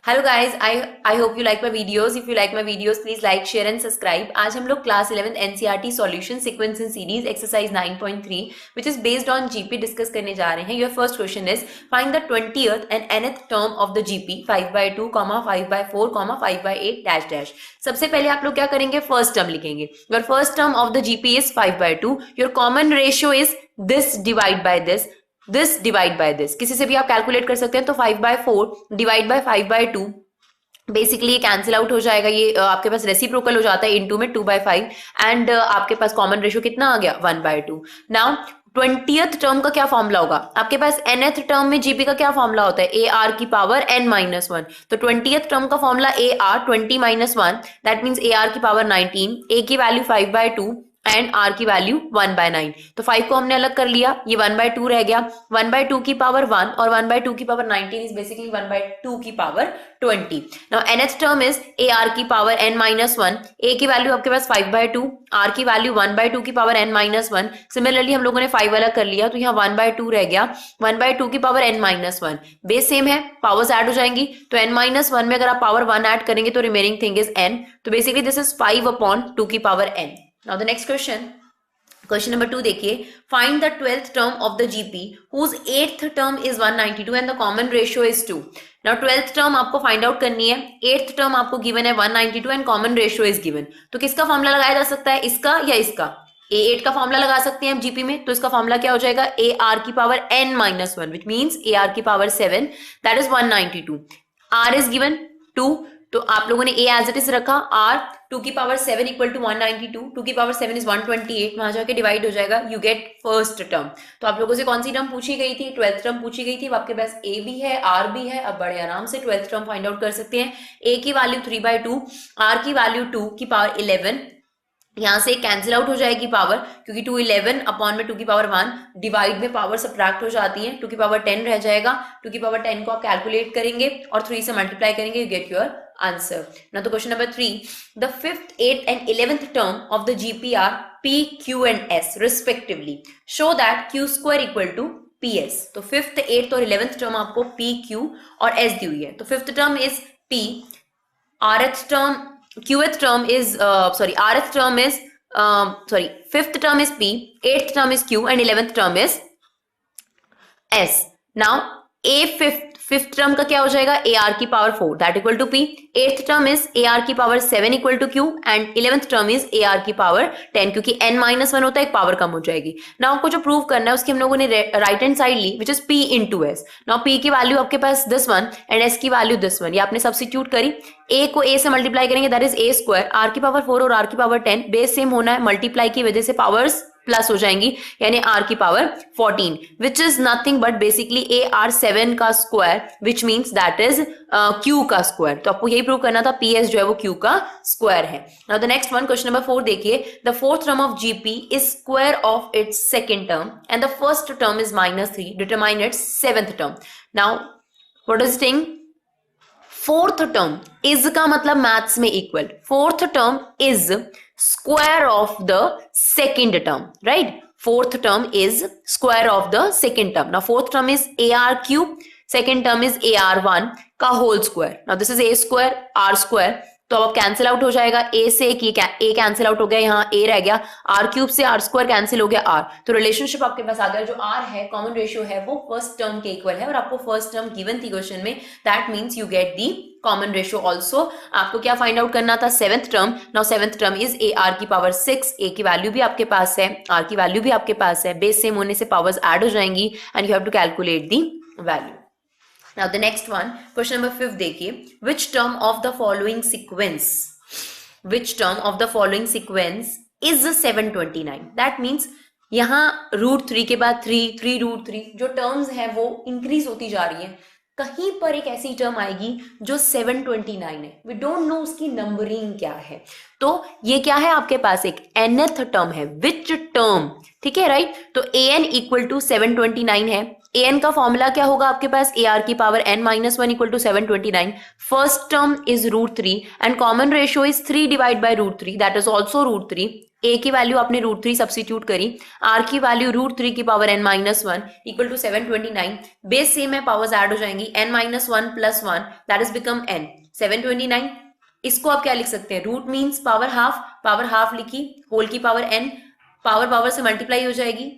Hello guys, I hope you like my videos. If you like my videos please like share and subscribe. आज हम लोग class 11th NCERT solution sequence in series exercise 9.3 which is based on GP discuss करने जा रहे हैं. Your first question is find the 20th and nth term of the GP 5/2, 5/4, 5/8 dash dash. सबसे पहले आप लोग क्या करेंगे, फर्स्ट टर्म लिखेंगे. Your first term of the GP is 5/2. Your common ratio is this divide by this divide by this. किसी से भी आप कैलकुलेट कर सकते हैं. तो 5/4 डिवाइड बाय 5/2, बेसिकली ये कैंसिल आउट हो जाएगा. ये आपके पास रेसिप्रोकल हो जाता है इनटू में 2/5 एंड आपके पास कॉमन रेशियो कितना आ गया 1/2. नाउ 20th टर्म का क्या फॉर्मूला होगा आपके पास. nth टर्म में जीपी का क्या फॉर्मूला होता है, ए आर की पावर n-1. तो 20th टर्म का formula A R 20-1, that means A R की पावर 19, ए की वैल्यू 5/2 एंड आर की वैल्यू 1/9. तो 5 को हमने अलग कर लिया, ये 1/2 रह गया. 1/2 की पावर 1 और 1/2 की पावर 19 इज बेसिकली 1/2 की power 20. Now nth term is A R की पावर n-1. ए की वैल्यू आपके पास 5/2, आर की वैल्यू 1/2 की पावर n-1. सिमिलरली हम लोगों ने 5 अलग कर लिया, तो यहाँ 1/2 रह गया. 1/2 की पावर n-1, बेस सेम है, पावर्स ऐड हो जाएंगी. तो n-1 में अगर आप पावर 1 ऐड करेंगे तो रिमेनिंग थिंग इज n. तो बेसिकली दिस इज 5/2 की power n. Now the next question number 2 देखिए. Find the 12th term of the GP whose 8th term is 192 and the common ratio is 2. Now 12th term आपको find out करनी है. 8th term आपको given है 192 and common ratio is given. तो किसका formula लगाया जा सकता है, इसका या इसका. A8 का फॉर्मूला लगा सकते हैं हम जीपी में. तो इसका फॉर्मूला क्या हो जाएगा, ए आर की power n-1 which means A R की power 7, that is 192. R is given 2, तो आप लोगों ने ए एज इट इज रखा. आर 2 की पावर 7 इक्वल टू 192, 2 की पावर 7 इज 128, वहां जाके डिवाइड हो जाएगा, यू गेट फर्स्ट टर्म. तो आप लोगों से कौन सी टर्म पूछी गई थी, 12th टर्म पूछी गई थी. अब आपके पास ए भी है, आर भी है. अब बड़े आराम से 12th टर्म फाइंड आउट कर सकते हैं. ए की वैल्यू 3/2, आर की वैल्यू 2 की पावर 11. यहां से कैंसिल आउट हो जाएगी पावर, क्योंकि 2 11 अपॉन में 2 की पावर 1, डिवाइड में पावर सब्ट्रैक्ट हो जाती है. 2 की पावर 10 रह जाएगा. 2 की पावर 10 को आप कैलकुलेट करेंगे और 3 से मल्टीप्लाई करेंगे, you get your answer. Now the question number 3, the 5th, 8th and 11th term of the GP are P, Q and S respectively. Show that Q square equal to PS. तो 5th, 8th और 11th term आपको P, Q और S दी हुई है. तो 5th term is P, rth term, qth term is rth term is 5th term is P, 8th term is Q and 11th term is S. Now A fifth term का क्या हो जाएगा, A R की power 4 that equal to P. 8th term is A R की power 7 equal to Q and 11th term is A R की power 10, क्योंकि n-1 होता है, एक पावर कम हो जाएगी. नाउ आपको जो प्रूव करना है उसकी हम लोगों ने राइट हैंड साइड ली which is p into S. Now p की वैल्यू आपके पास दिस वन एंड s की वैल्यू दिस वन, ये आपने सब्स्टिट्यूट करी. a को a से मल्टीप्लाई करेंगे, that is a square. r की पावर 4 और r की पावर 10 बेस सेम होना है, मल्टीप्लाई की वजह से पावर्स प्लस हो जाएंगी, यानी r की power 14 which is nothing but basically A R 7 का square which means that is q का स्क्वायर. तो आपको यही प्रूव करना था, ps जो है वो q का स्क्वायर है. Now the next one, question number 4 देखिए. The 4th term of GP is square of its second term and the first term is -3, determine its 7th term. Now what is thing, 4th term is का मतलब maths में equal. 4th term is square of the second term, right? 4th term is square of the second term. Now 4th term is AR cube, second term is AR1 का whole square. Now this is A square, R square. तो अब cancel out हो जाएगा, ए से ए cancel out हो गया, यहाँ ए रह गया. आर क्यूब से आर स्क्वायर कैंसिल हो गया आर. तो रिलेशनशिप आपके पास आ गया, जो आर है कॉमन रेशियो है वो फर्स्ट टर्म के इक्वल है और आपको फर्स्ट टर्म गिवन थी क्वेश्चन में, that means you get the common ratio also. आपको क्या फाइंड आउट करना था, 7th term. Now 7th term is A R की पावर 6, ए की वैल्यू भी आपके पास है, आर की वैल्यू भी आपके पास है, बेस सेम होने से पावर्स ऐड हो जाएंगी and you have to calculate the value. Now the next one, question number 5 देखिए. Which term of the following sequence is 729? That means यहाँ √3 के बाद 3 √3 जो टर्म्स है वो इंक्रीज होती जा रही है. कहीं पर एक ऐसी टर्म आएगी जो 729 है, वी डोंट नो उसकी नंबरिंग क्या है. तो ये क्या है आपके पास, एक nth टर्म है. विच टर्म, ठीक है, राइट. तो an इक्वल टू 729 है. an का फॉर्मूला क्या होगा आपके पास, ए आर की power n-1 equal to 729. First term is √3 and common ratio is 3 divide by √3, that is also √3. a की वैल्यू आपने √3 सब्स्टिट्यूट करी, r की वैल्यू √3 की power n-1 equal to 729, base same है, पावर्स ऐड हो जाएंगी, n-1 plus 1 that is become n 729। इसको आप क्या लिख सकते हैं, रूट मीन्स पावर हाफ लिखी, होल की पावर n, पावर से मल्टीप्लाई हो जाएगी,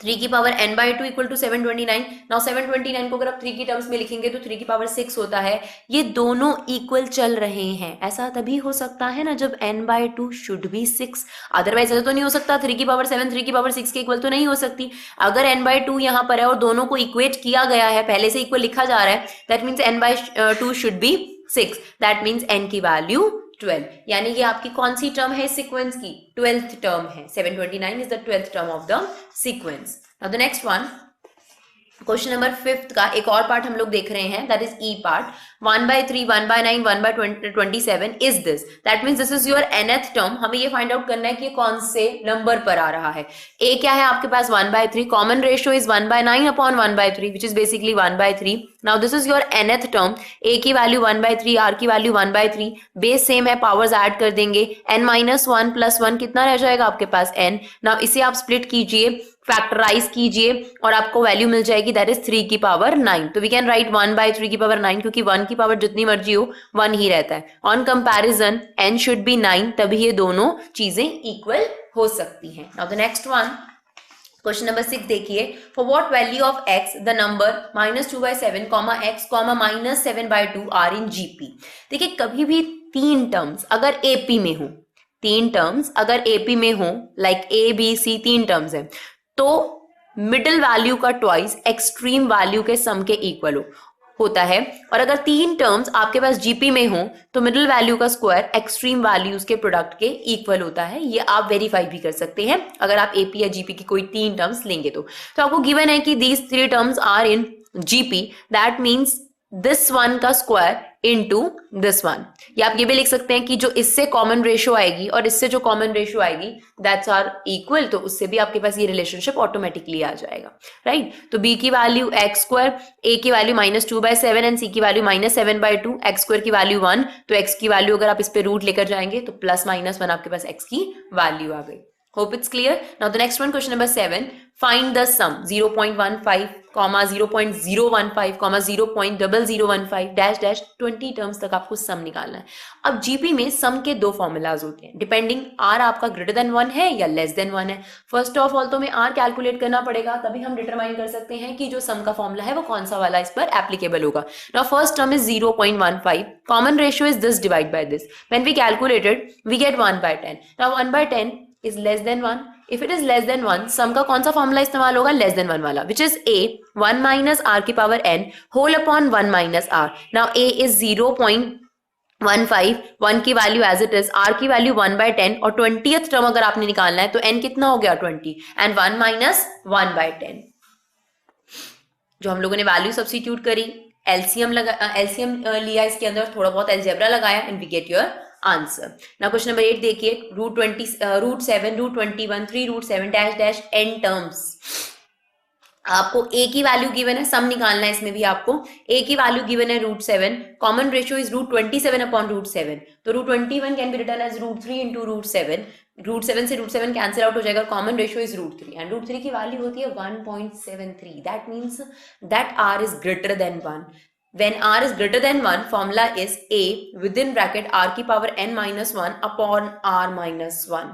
3 की power n/2 equal to 729। Now 729 को अगर आप 3 की टर्म्स में लिखेंगे तो 3 की पावर 6 होता है। ये दोनों इक्वल चल रहे हैं, ऐसा तभी हो सकता है ना जब n/2 शुड बी 6, अदरवाइज ऐसा तो नहीं हो सकता। 3 की पावर 7 3 की पावर 6 के इक्वल तो नहीं हो सकती। अगर n/2 यहाँ पर है और दोनों को इक्वेट किया गया है, पहले से इक्वल लिखा जा रहा है, that means n/2 should be 6, that means n की वैल्यू 12, यानी ये आपकी कौन सी टर्म है सीक्वेंस की, 12th टर्म है। 729 is the 12th term of the sequence. Now the next one, question number 5 का एक और पार्ट हम लोग देख रहे हैं, that is E part. 1/3 1/9 1/27 is this, that means this is your nth term. हमें ये फाइंड आउट करना है कि कौन से नंबर पर आ रहा है। a क्या है आपके पास 1/3, common ratio is 1/9 upon 1/3 which is basically 1/3। Now this is your nth term, a की वैल्यू 1/3, r की वैल्यू 1/3, बेस सेम है, पावर्स ऐड कर देंगे, n-1 प्लस 1 कितना रह जाएगा आपके पास n। नाउ इसे आप स्प्लिट कीजिए, फैक्टराइज कीजिए और आपको वैल्यू मिल जाएगी, दैट इज 3 की पावर 9। तो वी कैन राइट 1/3 की पावर 9, क्योंकि 1 की पावर जितनी मर्जी हो 1 ही रहता है। On comparison n should be 9, तभी ये दोनों चीजें इक्वल हो सकती हैं। Now the next one, question number 6 देखिए, for what value of x the number -2/7, x, -7/2 are in GP. देखिए कभी भी तीन टर्म्स अगर एपी में हो, तीन टर्म्स अगर एपी में हो, लाइक ए बी सी तीन टर्म्स है, तो मिडिल वैल्यू का ट्वाइस एक्सट्रीम वैल्यू के सम के इक्वल होता है। और अगर तीन टर्म्स आपके पास जीपी में हो तो मिडिल वैल्यू का स्क्वायर एक्सट्रीम वैल्यूज के प्रोडक्ट के इक्वल होता है। ये आप वेरीफाई भी कर सकते हैं अगर आप एपी या जीपी की कोई तीन टर्म्स लेंगे तो आपको गिवन है कि these three terms are in GP, that means this one का स्क्वायर इनटू दिस वन। या आप ये भी लिख सकते हैं कि जो इससे कॉमन रेशियो आएगी और इससे जो कॉमन रेशियो आएगी दैट्स आर इक्वल, तो उससे भी आपके पास ये रिलेशनशिप ऑटोमेटिकली आ जाएगा, राइट। तो b की वैल्यू x स्क्वायर, a की वैल्यू -2/7 एंड c की वैल्यू -7/2, x स्क्वायर की वैल्यू 1, तो x की वैल्यू अगर आप इस पे रूट लेकर जाएंगे तो +-1 आपके पास x की वैल्यू आ गई। Hope it's clear. Now the next one, question number 7. Find the sum 0.15, 0.015, 0.0015 dash dash 20 terms तक आपको सम निकालना है। अब जीपी में सम के दो फॉर्मूलाज होते हैं, डिपेंडिंग आर आपका ग्रेटर देन 1 है या लेस देन 1 है। फर्स्ट ऑफ ऑल तो हमें आर कैलकुलेट करना पड़ेगा, तभी हम डिटरमाइन कर सकते हैं कि जो सम का फॉर्मूला है वो कौन सा वाला इस पर एप्लीकेबल होगा। Now first term is 0.15, common ratio is this divide by this, when we calculated we get 1/10। Now 1/10 is less than 1. If it is less than 1, सम का कौन सा फॉर्मूला इस्तेमाल होगा, लेस देन 1 वाला, which is a 1 minus r की power n whole upon 1 minus r. Now a is 0.15, 1 की value as it is, r की value 1/10 और 20th टर्म अगर आपने निकालना है तो n कितना हो गया 20 एंड 1 minus 1/10। जो हम लोगों ने वैल्यू सब्स्टिट्यूट करी, एलसीएम लिया इसके अंदर, थोड़ा बहुत अलजेब्रा लगाया and we get your answer. Now question number 8 देखिए, √7, √21, 3√7 डैश डैश n टर्म्स। आपको a की वैल्यू गिवन है, सम निकालना है इसमें भी आपको। a की वैल्यू गिवन है √7, कॉमन रेशियो इज √27 अपॉन √7, तो √21 can be written as √3 into √7, √7 से √7 कैंसिल आउट हो जाएगा, कॉमन रेशियो इज √3 एंड √3 की वैल्यू होती है 1.73, that means that r is greater than 1। When r is greater than 1, formula is a within bracket r की power n-1 upon r-1।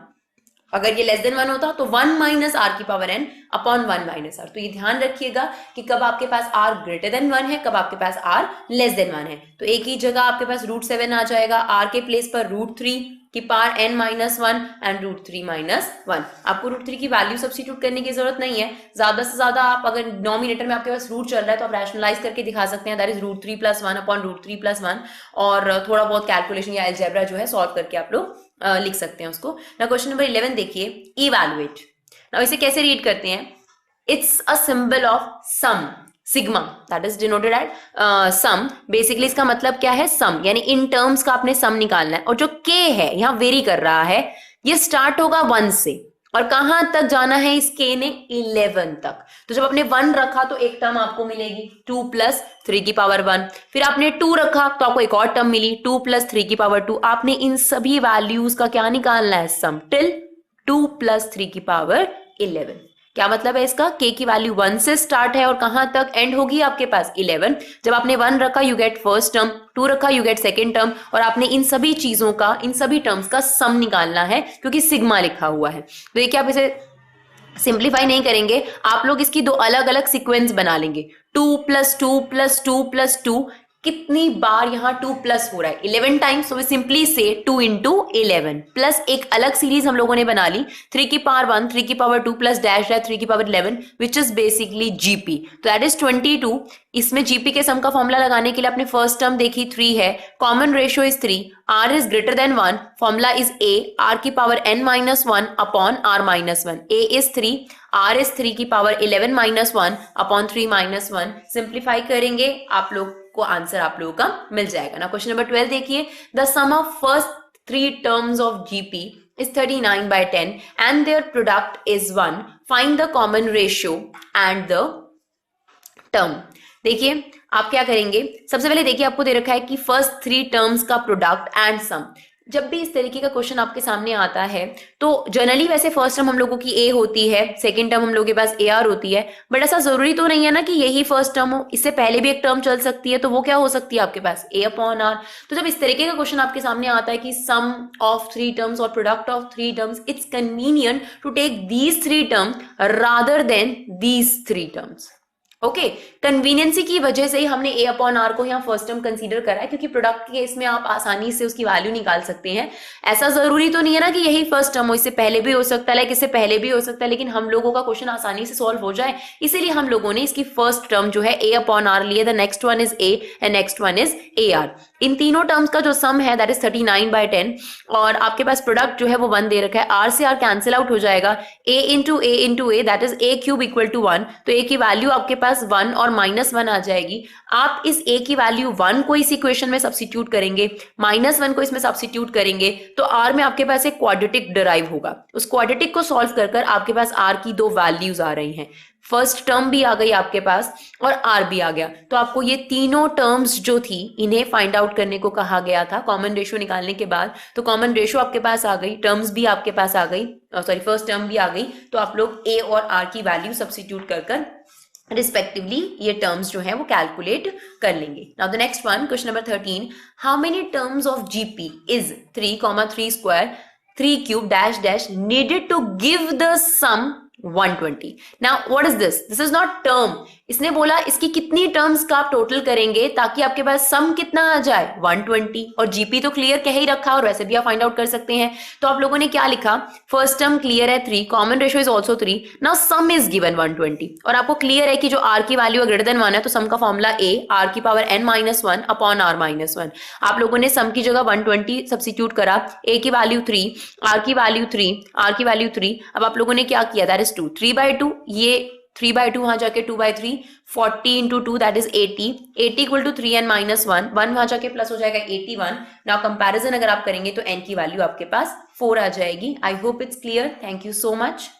अगर ये less than 1 होता तो 1 minus r की power n upon 1 minus r। तो ये ध्यान रखिएगा कि कब आपके पास r ग्रेटर देन 1 है, कब आपके पास r लेस देन 1 है। तो एक ही जगह आपके पास √7 आ जाएगा, r के प्लेस पर √3 की पावर n-1 एंड √3-1। आपको √3 की वैल्यू सब्स्टिट्यूट करने की जरूरत नहीं है, ज्यादा से ज्यादा आप अगर डिनोमिनेटर में आपके पास रूट चल रहा है तो आप रैशनलाइज करके दिखा सकते हैं, दैट इज √3 + 1 अपॉन √3 + 1, और थोड़ा बहुत कैलकुलेशन या अलजेब्रा जो है सॉल्व करके आप लोग लिख सकते हैं उसको। ना क्वेश्चन नंबर 11 देखिए, इवैल्यूएट। ना इसे कैसे रीड करते हैं, it's a symbol of sum, sigma, that is denoted at sum. Basically इसका मतलब क्या है, सम, यानी इन टर्म्स का आपने सम निकालना है। और जो k है यहाँ वेरी कर रहा है, ये स्टार्ट होगा 1 से और कहां तक जाना है इस k ने, 11 तक। तो जब आपने 1 रखा तो एक टर्म आपको मिलेगी 2 + 3 की पावर 1, फिर आपने 2 रखा तो आपको एक और टर्म मिली 2 + 3 की पावर 2। आपने इन सभी वैल्यूज का क्या निकालना है, सम टिल 2 प्लस 3 की पावर 11। क्या मतलब है इसका? k की वैल्यू 1 से स्टार्ट है और कहां तक एंड होगी आपके पास 11। जब आपने 1 रखा यू गेट फर्स्ट टर्म, 2 रखा यू गेट सेकेंड टर्म, और आपने इन सभी चीजों का, इन सभी टर्म्स का सम निकालना है क्योंकि सिग्मा लिखा हुआ है। तो देखिए आप इसे सिंप्लीफाई नहीं करेंगे, आप लोग इसकी दो अलग अलग सीक्वेंस बना लेंगे। 2 प्लस 2 प्लस 2 प्लस 2, कितनी बार यहां 2 प्लस हो रहा है? 11 टाइम्स। सो वी सिंपली से 2 इंटू 11 प्लस एक अलग सीरीज हम लोगों ने बना ली 3 की पावर 1, 3 की पावर 2 प्लस डैश है 3 की power 11 which is basically GP. तो दैट इज 22। इसमें जीपी के सम का फॉर्मूला लगाने के लिए आपने फर्स्ट टर्म देखी 3 है, common ratio is 3, r is greater than 1, formula is a r की power n minus 1 upon r minus 1, a is 3, r is 3 की power 11 minus 1 upon 3 minus 1। Simplify करेंगे आप लोग को आंसर आप लोगों का मिल जाएगा ना। क्वेश्चन नंबर 12 देखिए, the sum of first 3 terms of GP is 39/10 and their product is 1. Find the common ratio and the term. देखिए आप क्या करेंगे, सबसे पहले देखिए आपको दे रखा है कि फर्स्ट 3 टर्म्स का प्रोडक्ट एंड सम। जब भी इस तरीके का क्वेश्चन आपके सामने आता है तो जनरली वैसे फर्स्ट टर्म हम लोगों की ए होती है, सेकंड टर्म हम लोगों के पास ए आर होती है, बट ऐसा जरूरी तो नहीं है ना कि यही फर्स्ट टर्म हो, इससे पहले भी एक टर्म चल सकती है। तो वो क्या हो सकती है आपके पास ए अपॉन आर। तो जब इस तरीके का क्वेश्चन आपके सामने आता है कि सम ऑफ 3 टर्म्स और product of 3 terms, it's convenient to take these 3 terms rather than these 3 terms. Okay, conveniency की वजह से ही हमने ए अपॉन आर को यहाँ फर्स्ट टर्म कंसीडर करा है, क्योंकि प्रोडक्ट के केस में आप आसानी से उसकी वैल्यू निकाल सकते हैं। ऐसा जरूरी तो नहीं है ना कि यही फर्स्ट टर्म हो, इससे पहले भी हो सकता है, लाइक इससे पहले भी हो सकता है, लेकिन हम लोगों का क्वेश्चन आसानी से सॉल्व हो जाए इसीलिए हम लोगों ने इसकी फर्स्ट टर्म जो है ए अपॉन आर लिए, the next one is A and next one is A R. इन तीनों टर्म्स का जो सम है दैट इज 39/10 और आपके पास प्रोडक्ट जो है वो 1 दे रखा है, आर से आर कैंसिल आउट हो जाएगा, A into A that is A cube equal to 1। तो ए की वैल्यू आपके पास 1 और -1 आ जाएगी। आप इस a की वैल्यू 1 को इस इक्वेशन में सब्स्टिट्यूट करेंगे, -1 को इसमें सब्स्टिट्यूट करेंगे, तो r में आपके पास एक क्वाड्रेटिक डिराइव होगा। उस क्वाड्रेटिक को सॉल्व कर कर आपके पास r की दो वैल्यूज आ रही हैं, फर्स्ट टर्म भी आ गई आपके पास और r भी आ गया। तो आपको ये तीनों टर्म्स जो थी इन्हें फाइंड आउट करने को कहा गया था कॉमन रेशियो निकालने के बाद। तो कॉमन रेशियो आपके पास आ गई, टर्म्स भी आपके पास आ गई, सॉरी फर्स्ट टर्म भी आ गई। तो आप लोग a और r की वैल्यू सब्स्टिट्यूट कर कर रिस्पेक्टिवली ये टर्म्स जो है वो कैलकुलेट कर लेंगे। Now the next one, question number 13, how many terms of GP is 3, 3 square 3 cube dash dash needed to give the sum 120। Now what is this? This is not term. इसने बोला इसकी कितनी terms का आप total करेंगे ताकि आपके पास सम कितना आ जाए 120, और जीपी तो क्लियर कह ही रखा और वैसे भी आप फाइंड आउट कर सकते हैं। तो आप लोगों ने क्या लिखा, फर्स्ट टर्म क्लियर है 3, common ratio is also 3, now some is given 120। और आपको क्लियर है कि जो आर की वैल्यू ग्रेटर देन 1 है तो सम का फॉर्मूला ए आर की power n-1 upon r minus 1। आप लोगों ने सम की जगह 120 सब्स्टिट्यूट करा, ए की वैल्यू 3, आर की वैल्यू 3, आर की वैल्यू 3। अब आप लोगों ने क्या किया, दैट इज 2, 3/2, ये 3/2 वहां जाके 2/3, 40 into 2 that is 80, 80 equal to 3n-1, 1 वहां जाके प्लस हो जाएगा 81। नाउ कंपैरिजन अगर आप करेंगे तो n की वैल्यू आपके पास 4 आ जाएगी। I hope it's clear. Thank you so much.